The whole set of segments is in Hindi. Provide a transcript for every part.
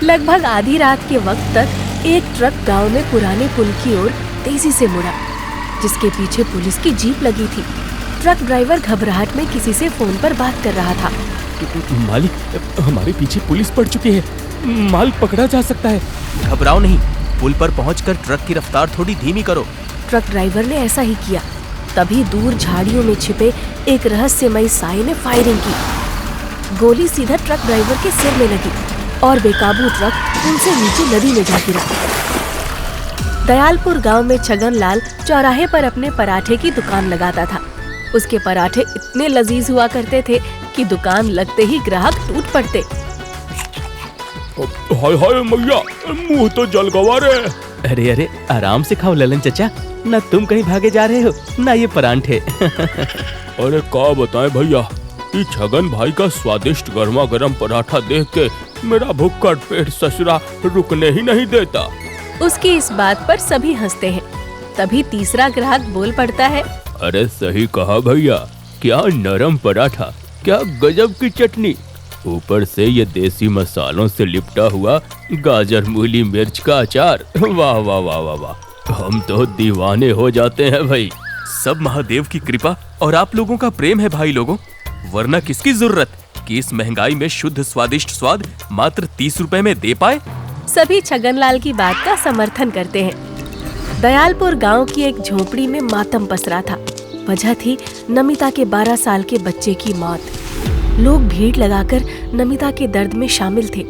लगभग आधी रात के वक्त तक एक ट्रक गांव में पुराने पुल की ओर तेजी से मुड़ा, जिसके पीछे पुलिस की जीप लगी थी। ट्रक ड्राइवर घबराहट में किसी से फोन पर बात कर रहा था। मालिक, हमारे पीछे पुलिस पड़ चुकी है, माल पकड़ा जा सकता है। घबराओ नहीं, पुल पर पहुंचकर ट्रक की रफ्तार थोड़ी धीमी करो। ट्रक ड्राइवर ने ऐसा ही किया। तभी दूर झाड़ियों में छिपे एक रहस्यमयी साए ने फायरिंग की। गोली सीधा ट्रक ड्राइवर के सिर में लगी और बेकाबू ट्रक उनसे नीचे नदी में जा गिरा। दयालपुर गांव में छगन लाल चौराहे पर अपने पराठे की दुकान लगाता था। उसके पराठे इतने लजीज हुआ करते थे कि दुकान लगते ही ग्राहक टूट पड़ते। हाय हाय मैया, मुंह तो जल गवा रे। अरे अरे, आराम से खाओ ललन चचा, न तुम कहीं भागे जा रहे हो न ये परांठे। अरे क्या बताएं भैया, ये छगन भाई का स्वादिष्ट गर्मा गर्म पराठा देख के मेरा भुक्कड़ पेट ससुरा रुकने ही नहीं देता। उसकी इस बात पर सभी हंसते हैं। तभी तीसरा ग्राहक बोल पड़ता है। अरे सही कहा भैया, क्या नरम पराठा, क्या गजब की चटनी, ऊपर से ये देसी मसालों से लिपटा हुआ गाजर मूली मिर्च का अचार। वाह वाह वाह वाह वाह, हम तो दीवाने हो जाते हैं भाई। सब महादेव की कृपा और आप लोगों का प्रेम है भाई लोगों, वरना किसकी जरूरत कि इस महंगाई में शुद्ध स्वादिष्ट स्वाद मात्र 30 रुपए में दे पाए। सभी छगनलाल की बात का समर्थन करते हैं। दयालपुर गांव की एक झोपड़ी में मातम पसरा था। वजह थी नमिता के 12 साल के बच्चे की मौत। लोग भीड़ लगाकर नमिता के दर्द में शामिल थे,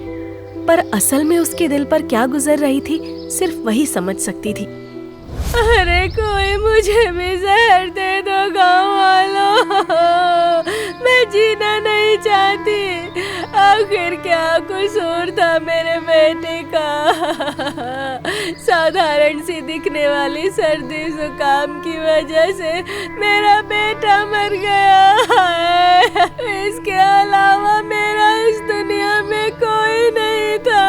पर असल में उसके दिल पर क्या गुजर रही थी सिर्फ वही समझ सकती थी। अरे कोई मुझे भी जहर दे दो गाँव वालों, मैं जीना नहीं चाहती। आखिर क्या कसूर था मेरे बेटे का? साधारण सी दिखने वाली सर्दी जुकाम की वजह से मेरा बेटा मर गया है। इसके अलावा मेरा इस दुनिया में कोई नहीं था।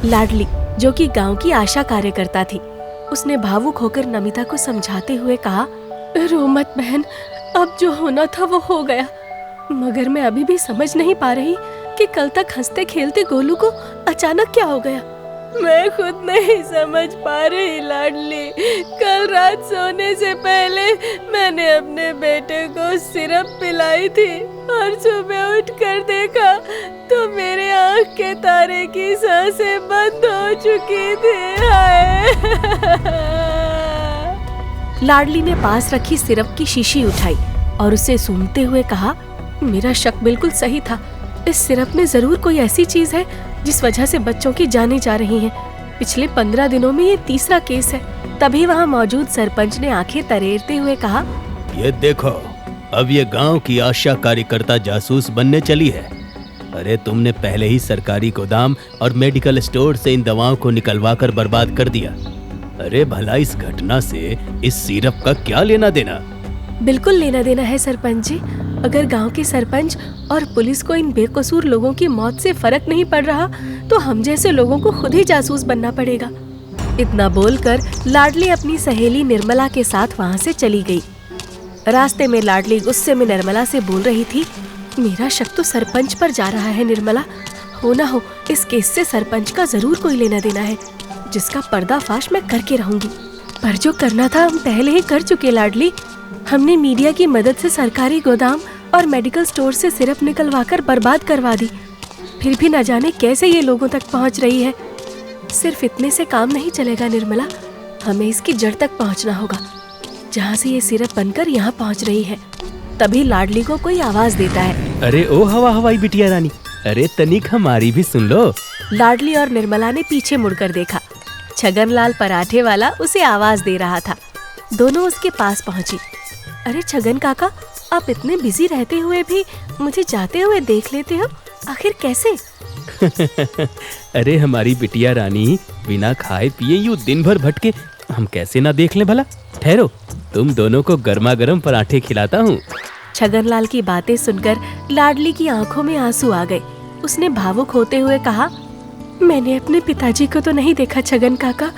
लाडली, जो कि गांव की आशा कार्यकर्ता थी, उसने भावुक होकर नमिता को समझाते हुए कहा, रो मत बहन, अब जो होना था वो हो गया। मगर मैं अभी भी समझ नहीं पा रही कि कल तक हंसते खेलते गोलू को अचानक क्या हो गया। मैं खुद नहीं समझ पा रही लाडली। कल रात सोने से पहले मैंने अपने बेटे को सिरप पिलाई थी और सुबह उठकर देखा तो मेरे आँख के तारे की सांसें बंद हो चुकी थी। लाडली ने पास रखी सिरप की शीशी उठाई और उसे सूंघते हुए कहा, मेरा शक बिल्कुल सही था। इस सिरप में जरूर कोई ऐसी चीज है जिस वजह से बच्चों की जानें जा रही हैं। पिछले 15 दिनों में ये तीसरा केस है। तभी वहाँ मौजूद सरपंच ने आंखें तरेरते हुए कहा, ये देखो, अब ये गांव की आशा कार्यकर्ता जासूस बनने चली है। अरे तुमने पहले ही सरकारी गोदाम और मेडिकल स्टोर से इन दवाओं को निकलवा कर बर्बाद कर दिया। अरे भला इस घटना से इस सिरप का क्या लेना देना? बिल्कुल लेना देना है सरपंच जी। अगर गांव के सरपंच और पुलिस को इन बेकसूर लोगों की मौत से फर्क नहीं पड़ रहा तो हम जैसे लोगों को खुद ही जासूस बनना पड़ेगा। इतना बोलकर लाडली अपनी सहेली निर्मला के साथ वहां से चली गई। रास्ते में लाडली गुस्से में निर्मला से बोल रही थी, मेरा शक तो सरपंच पर जा रहा है निर्मला। हो ना हो इस केस से सरपंच का जरूर कोई लेना देना है, जिसका पर्दाफाश मैं करके रहूंगी। पर जो करना था हम पहले ही कर चुके लाडली। हमने मीडिया की मदद से सरकारी गोदाम और मेडिकल स्टोर से सिरप निकलवाकर बर्बाद करवा दी। फिर भी न जाने कैसे ये लोगों तक पहुंच रही है। सिर्फ इतने से काम नहीं चलेगा निर्मला, हमें इसकी जड़ तक पहुंचना होगा, जहां से ये सिरप बनकर यहाँ पहुंच रही है। तभी लाडली को कोई आवाज देता है, अरे ओ हवा हवाई बिटिया रानी, अरे तनिक हमारी भी सुन लो। लाडली और निर्मला ने पीछे मुड़कर देखा। छगनलाल पराठे वाला उसे आवाज दे रहा था। दोनों उसके पास पहुंची। अरे छगन काका, आप इतने बिजी रहते हुए भी मुझे जाते हुए देख लेते हो, आखिर कैसे? अरे हमारी बिटिया रानी बिना खाए पिए यूं दिन भर भटके हम कैसे ना देख लें भला। ठहरो, तुम दोनों को गर्मा गर्म पराठे खिलाता हूँ। छगनलाल की बातें सुनकर लाडली की आंखों में आंसू आ गए। उसने भावुक होते हुए कहा, मैंने अपने पिताजी को तो नहीं देखा छगन काका,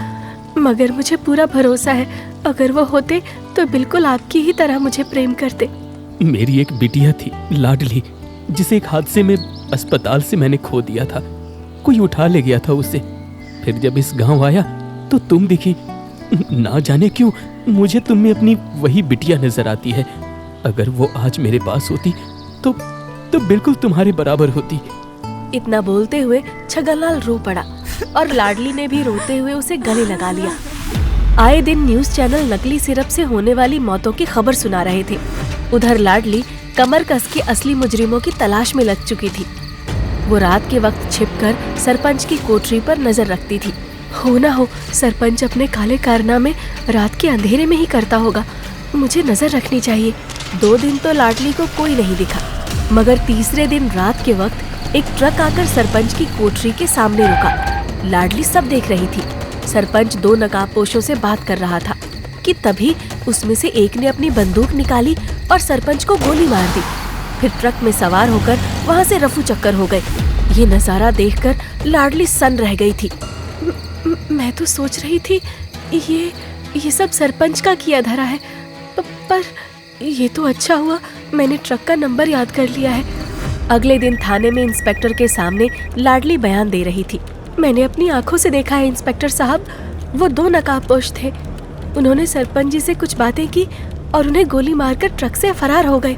मगर मुझे पूरा भरोसा है अगर वो होते तो बिल्कुल आपकी ही तरह मुझे प्रेम करते। मेरी एक बिटिया थी लाडली, जिसे एक हादसे में अस्पताल से मैंने खो दिया था। कोई उठा ले गया था उसे। फिर जब इस गांव आया तो तुम दिखी। ना जाने क्यों मुझे तुम में अपनी वही बिटिया नजर आती है। अगर वो आज मेरे पास होती तो बिल्कुल तुम्हारे बराबर होती। इतना बोलते हुए छगनलाल रो पड़ा और लाडली ने भी रोते हुए उसे गले लगा लिया। आए दिन न्यूज चैनल नकली सिरप से होने वाली मौतों की खबर सुना रहे थे। उधर लाडली कमर कस के असली मुजरिमों की तलाश में लग चुकी थी। वो रात के वक्त छिपकर सरपंच की कोठरी पर नजर रखती थी। हो ना हो सरपंच अपने काले कारनामे रात के अंधेरे में ही करता होगा। मुझे नजर रखनी चाहिए। 2 दिन तो लाडली को कोई नहीं दिखा, मगर तीसरे दिन रात के वक्त एक ट्रक आकर सरपंच की कोठरी के सामने रुका। लाडली सब देख रही थी। सरपंच 2 नकाबपोशों से बात कर रहा था कि तभी उसमें से एक ने अपनी बंदूक निकाली और सरपंच को गोली मार दी। फिर ट्रक में सवार होकर वहां से रफू चक्कर हो गए। ये नजारा देखकर लाडली सन्न रह गई थी। मैं तो सोच रही थी ये सब सरपंच का किया धरा है, पर ये तो अच्छा हुआ मैंने ट्रक का नंबर याद कर लिया है। अगले दिन थाने में इंस्पेक्टर के सामने लाडली बयान दे रही थी। मैंने अपनी आंखों से देखा है इंस्पेक्टर साहब, वो 2 नकाबपोश थे। उन्होंने सरपंच जी से कुछ बातें की और उन्हें गोली मारकर ट्रक से फरार हो गए।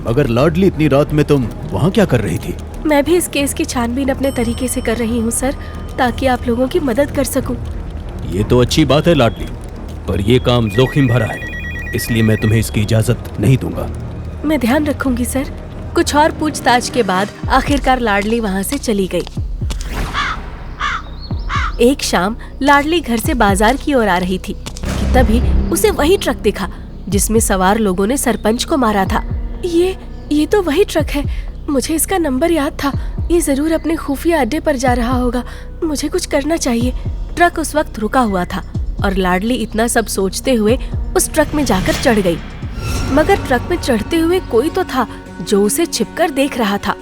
मगर लाडली इतनी रात में तुम वहाँ क्या कर रही थी? मैं भी इस केस की छानबीन अपने तरीके से कर रही हूँ सर, ताकि आप लोगों की मदद कर सकूं। ये तो अच्छी बात है लाडली, पर ये काम जोखिम भरा है, इसलिए मैं तुम्हें इसकी इजाजत नहीं दूंगा। मैं ध्यान रखूंगी सर। कुछ और पूछताछ के बाद आखिरकार लाडली वहाँ से चली गई। एक शाम लाडली घर से बाजार की ओर आ रही थी कि तभी उसे वही ट्रक दिखा जिसमें सवार लोगों ने सरपंच को मारा था। ये तो वही ट्रक है। मुझे इसका नंबर याद था। ये जरूर अपने खुफिया अड्डे पर जा रहा होगा। मुझे कुछ करना चाहिए। ट्रक उस वक्त रुका हुआ था और लाडली इतना सब सोचते हुए उस ट्रक में जाकर चढ़ गई। मगर ट्रक में चढ़ते हुए कोई तो था जो उसे छिपकर देख रहा था।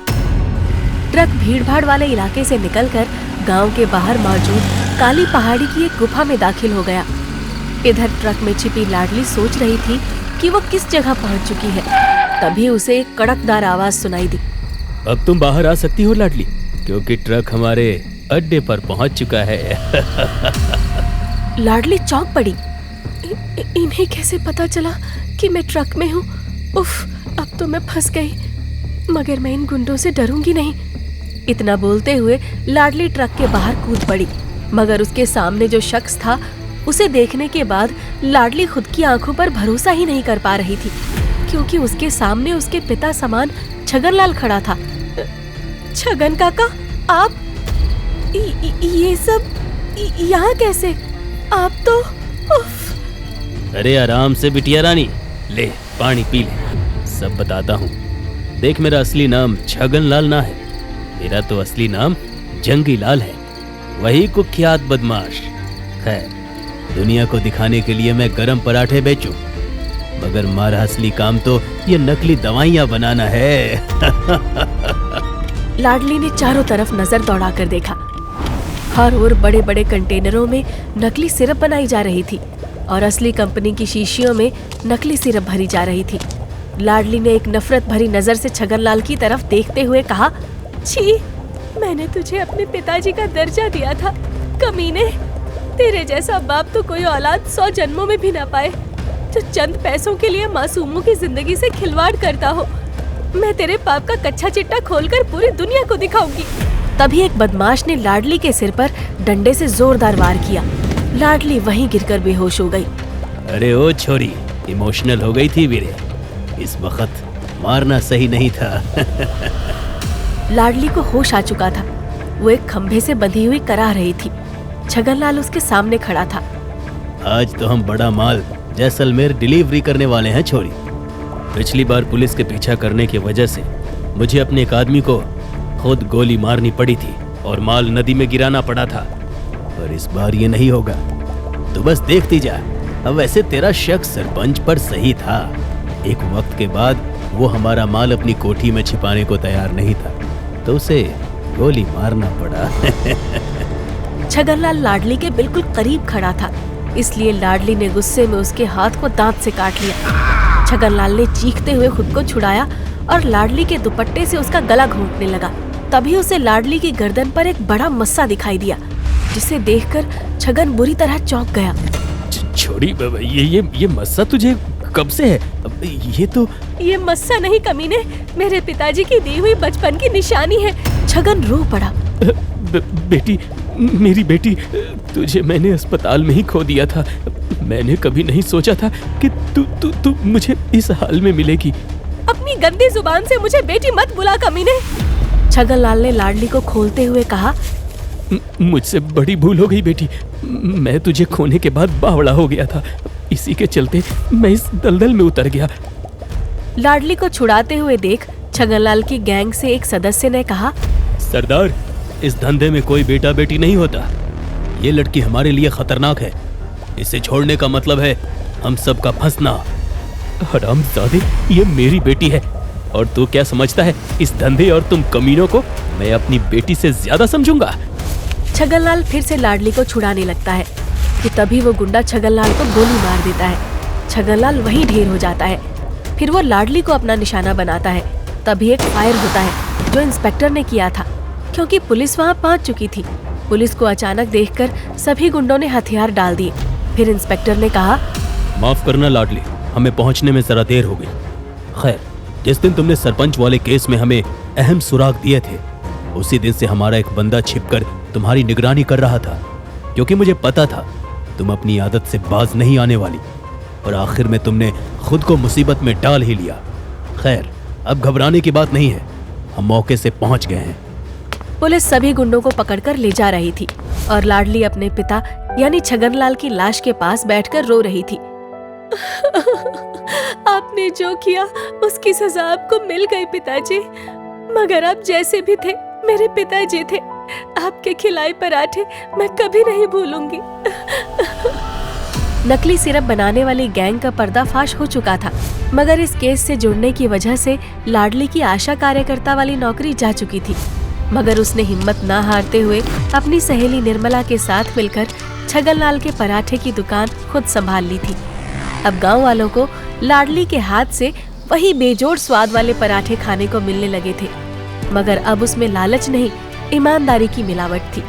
ट्रक भीड़-भाड़ वाले इलाके से निकलकर गांव के बाहर मौजूद काली पहाड़ी की एक गुफा में दाखिल हो गया। इधर ट्रक में छिपी लाडली सोच रही थी कि वो किस जगह पहुंच चुकी है। तभी उसे एक कड़कदार आवाज सुनाई दी। अब तुम बाहर आ सकती हो लाडली, क्योंकि ट्रक हमारे अड्डे पर पहुंच चुका है। लाडली चौंक पड़ी। इन्हें कैसे पता चला कि मैं ट्रक में हूँ? उफ, अब तो मैं फंस गई। मगर मैं इन गुंडों से डरूंगी नहीं। इतना बोलते हुए लाडली ट्रक के बाहर कूद पड़ी। मगर उसके सामने जो शख्स था, उसे देखने के बाद लाडली खुद की आंखों पर भरोसा ही नहीं कर पा रही थी, क्योंकि उसके सामने उसके पिता समान छगनलाल खड़ा था। छगन काका, आप ये सब यहाँ कैसे? आप तो उफ। अरे आराम से बिटिया रानी, ले पानी पी ले। सब बताता हूँ। देख, मेरा असली नाम छगनलाल ना है। मेरा तो असली नाम जंगी लाल है, वही कुख्यात बदमाश। खैर, दुनिया को दिखाने के लिए मैं गरम पराठे बेचूं, मगर हमारा असली काम तो ये नकली दवाइयाँ बनाना है। लाडली ने चारों तरफ नजर दौड़ाकर देखा। हर ओर बड़े बड़े कंटेनरों में नकली सिरप बनाई जा रही थी और असली कंपनी की शीशियों में नकली सिरप भरी जा रही थी। लाडली ने एक नफरत भरी नजर से छगनलाल की तरफ देखते हुए कहा, छी, मैंने तुझे अपने पिताजी का दर्जा दिया था। कमीने, तेरे जैसा बाप तो कोई औलाद 100 जन्मों में भी ना पाए, जो चंद पैसों के लिए मासूमों की जिंदगी से खिलवाड़ करता हो। मैं तेरे पाप का कच्चा चिट्टा खोलकर पूरी दुनिया को दिखाऊंगी। तभी एक बदमाश ने लाडली के सिर पर डंडे से जोरदार वार किया। लाडली वहीं गिरकर बेहोश हो गई। अरे ओ छोरी, इमोशनल हो गई थी वीरे। इस वक्त मारना सही नहीं था। लाडली को होश आ चुका था। वो एक खंभे से बंधी हुई कराह रही थी। छगनलाल उसके सामने खड़ा था। आज तो हम बड़ा माल जैसलमेर डिलीवरी करने वाले हैं छोरी। पिछली बार पुलिस के पीछा करने की वजह से मुझे अपने एक आदमी को खुद गोली मारनी पड़ी थी और माल नदी में गिराना पड़ा था, पर इस बार ये नहीं होगा। तो बस देखती जा। अब वैसे तेरा शक सरपंच पर सही था। एक वक्त के बाद वो हमारा माल अपनी कोठी में छिपाने को तैयार नहीं था, तो उसे गोली मारना पड़ा। छगनलाल लाडली के बिल्कुल करीब खड़ा था, इसलिए लाडली ने गुस्से में उसके हाथ को दांत से काट लिया। छगनलाल ने चीखते हुए खुद को छुड़ाया और लाडली के दुपट्टे से उसका गला घोंटने लगा। तभी उसे लाडली की गर्दन पर एक बड़ा मस्सा दिखाई दिया, जिसे देखकर छगन बुरी तरह चौंक गया। छोड़ी, ये मस्सा तुझे कब से है? ये मस्सा नहीं कमीने, मेरे पिताजी की दी हुई बचपन की निशानी है। छगन रो पड़ा। बेटी, मेरी बेटी, तुझे मैंने अस्पताल में ही खो दिया था। मैंने कभी नहीं सोचा था कि तू मुझे इस हाल में मिलेगी। अपनी गंदी जुबान से मुझे बेटी मत बुला कमीने। छगनलाल ने लाडली को खोलते हुए कहा, मुझसे बड़ी भूल हो गई बेटी। मैं तुझे खोने के बाद बावड़ा हो गया था। इसी के चलते मैं इस दलदल में उतर गया। लाडली को छुड़ाते हुए देख छगनलाल की गैंग से एक सदस्य ने कहा, सरदार, इस धंधे में कोई बेटा बेटी नहीं होता। ये लड़की हमारे लिए खतरनाक है। इसे छोड़ने का मतलब है हम सबका फंसना। हरामजादे, ये मेरी बेटी है और तू क्या समझता है? इस धंधे और तुम कमीनों को मैं अपनी बेटी से ज्यादा समझूंगा। छगनलाल फिर से लाडली को छुड़ाने लगता है कि तभी वो गुंडा छगनलाल को गोली मार देता है। छगनलाल वहीं ढेर हो जाता है। फिर वो लाडली को अपना निशाना बनाता है। तभी एक फायर होता है जो इंस्पेक्टर ने किया था, क्योंकि पुलिस वहाँ पहुँच चुकी थी। पुलिस को अचानक देखकर सभी गुंडों ने हथियार डाल दिए। फिर इंस्पेक्टर ने कहा, माफ करना लाडली, हमें पहुंचने में जरा देर हो गई। खैर, जिस दिन तुमने सरपंच वाले केस में हमें अहम सुराग दिए थे, उसी दिन से हमारा एक बंदा छिपकर तुम्हारी निगरानी कर रहा था, क्योंकि मुझे पता था तुम अपनी आदत से बाज नहीं आने वाली, और आखिर में तुमने खुद को मुसीबत में डाल ही लिया। खैर, अब घबराने की बात नहीं है, हम मौके से पहुंच गए हैं। पुलिस सभी गुंडों को पकड़कर ले जा रही थी और लाडली अपने पिता यानी छगनलाल की लाश के पास बैठकर रो रही थी। आपने जो किया उसकी सजा आपको मिल गई पिताजी, मगर आप जैसे भी थे मेरे पिताजी थे। आपके खिलाए पराठे मैं कभी नहीं भूलूंगी। नकली सिरप बनाने वाली गैंग का पर्दाफाश हो चुका था, मगर इस केस से जुड़ने की वजह से लाडली की आशा कार्यकर्ता वाली नौकरी जा चुकी थी। मगर उसने हिम्मत ना हारते हुए अपनी सहेली निर्मला के साथ मिलकर छगनलाल के पराठे की दुकान खुद संभाल ली थी। अब गांव वालों को लाडली के हाथ से वही बेजोड़ स्वाद वाले पराठे खाने को मिलने लगे थे, मगर अब उसमें लालच नहीं, ईमानदारी की मिलावट थी।